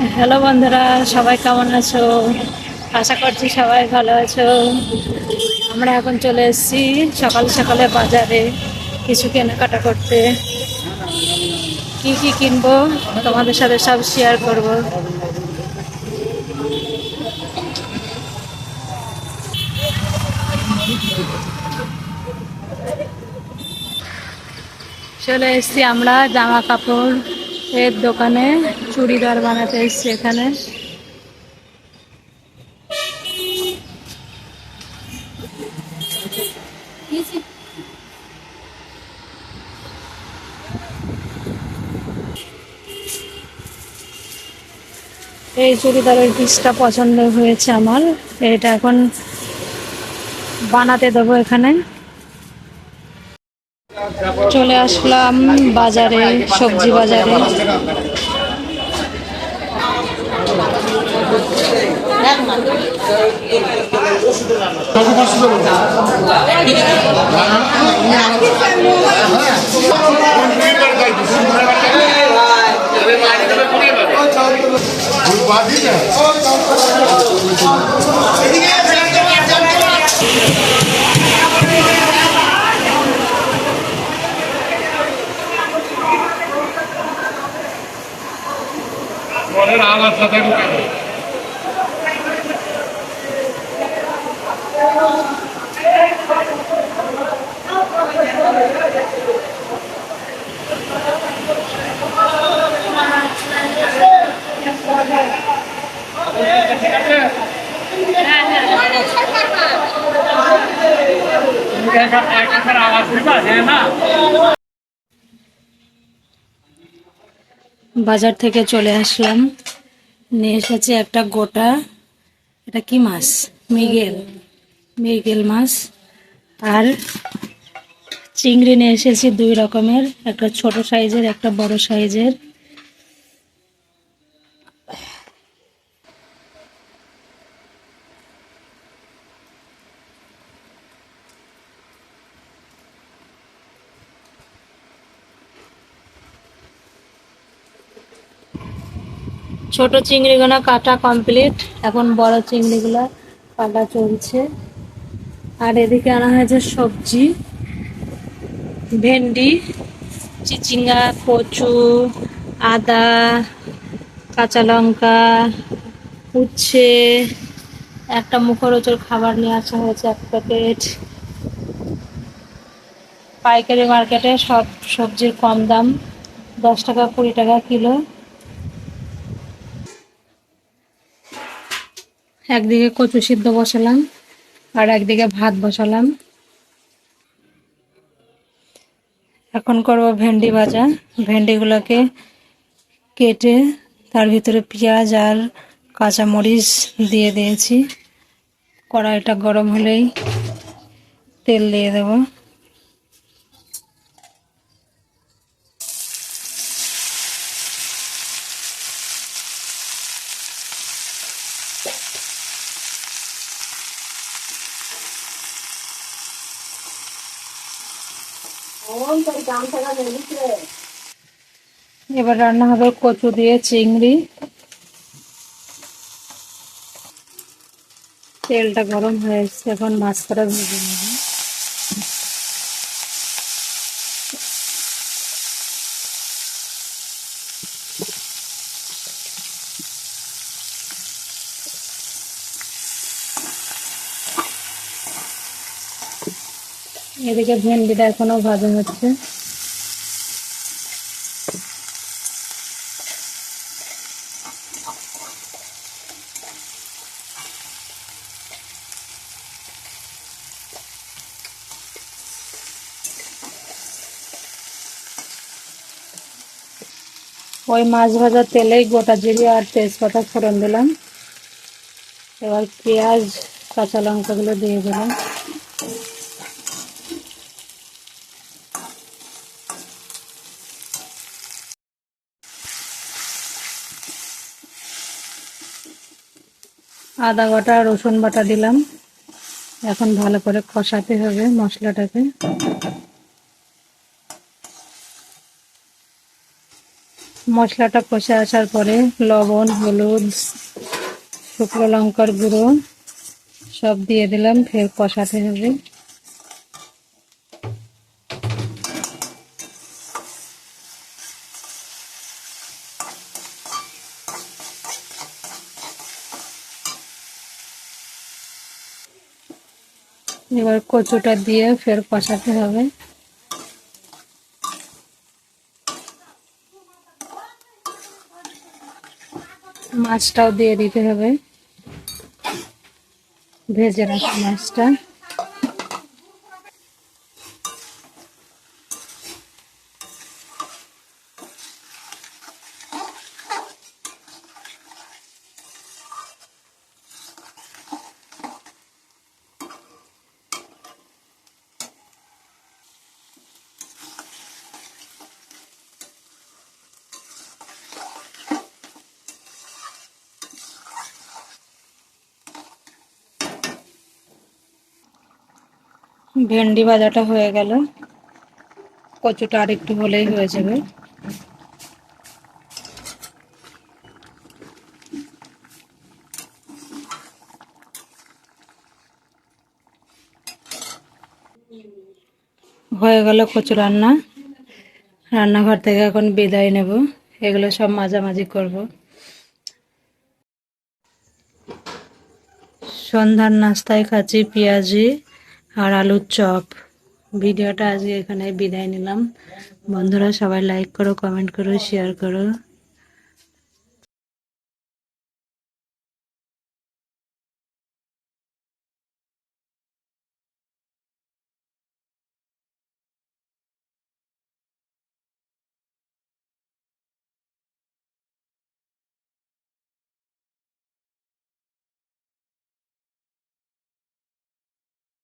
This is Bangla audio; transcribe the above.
হ্যালো বন্ধুরা, সবাই কেমন আছো? আশা করছি সবাই ভালো আছো। আমরা এখন চলে এসেছি সকাল সকালে বাজারে কিছু কেনাকাটা করতে। কি কি কিনবো তোমাদের সাথে সব শেয়ার করব। চলে এসেছি আমরা জামা কাপড় এর দোকানে, চুড়িদার বানাতে এসেছি এখানে। এই চুড়িদারের পিসটা পছন্দ হয়েছে আমার, এটা এখন বানাতে দেবো এখানে। চলে আসলাম বাজারে, সবজি বাজারে। বাজার থেকে চলে আসলাম, নিয়ে এসেছি একটা গোটা, এটা কি মাছ, মৃগেল, মৃগেল মাছ। আর চিংড়ি নিয়ে এসেছি দুই রকমের, একটা ছোট সাইজের একটা বড় সাইজের। ছোট চিংড়িগুলো কাটা কমপ্লিট, এখন বড় চিংড়িগুলো কাটা চলছে। আর এদিকে আনা হয়েছে সবজি, ভেন্ডি, চিচিঙ্গা, কচু, আদা, কাঁচা লঙ্কা, উচ্ছে, একটা মুখরোচক খাবার নিয়ে আসা হয়েছে, এক প্যাকেট। পাইকারি মার্কেটে সব সবজির কম দাম, 10 টাকা 20 টাকা কিলো। একদিকে কচু সিদ্ধ বসালাম আর একদিকে ভাত বসালাম। এখন করব ভেন্ডি ভাজা। ভেন্ডিগুলোকে কেটে তার ভিতরে পেঁয়াজ আর কাঁচামরিচ দিয়ে দিয়েছি। কড়াইটা গরম হলেই তেল দিয়ে দেব। এবার রান্না হবে কচু দিয়ে চিংড়ি। তেলটা গরম হয়ে এসছে, এখন মাছটা ভেজে নেব। এদিকে ভেন্ডিটা এখনো ভাজা হচ্ছে। ওই মাছ ভাজার তেলেই গোটা জিরে আর তেজপাতা ফোড়ন দিলাম। এবার পেঁয়াজ কাঁচা লঙ্কাগুলো দিয়ে দিলাম। আদা বাটা রসুন বাটা দিলাম। এখন ভালো করে কষাতে হবে মশলাটাকে। মশলাটা কষে আসার পরে লবণ, হলুদ, শুকনো লঙ্কার গুঁড়ো সব দিয়ে দিলাম, ফের কষাতে হবে। এবার কচুটা দিয়ে ফের কষাতে হবে। মাছটাও দিয়ে দিতে হবে, ভেজে রাখা মাছটা। ভেন্ডি ভাজাটা হয়ে গেল, কচুটা আর একটু হলেই হয়ে যাবে। হয়ে গেল কচু রান্না। রান্নাঘর থেকে এখন বিদায় নেব, এগুলো সব মাঝামাঝি করব। সন্ধ্যার নাস্তায় খাচ্ছি পেঁয়াজি আর আলুর চপ। ভিডিওটা আজকে এখানে বিদায় নিলাম। বন্ধুরা সবাই লাইক করো, কমেন্ট করো, শেয়ার করো।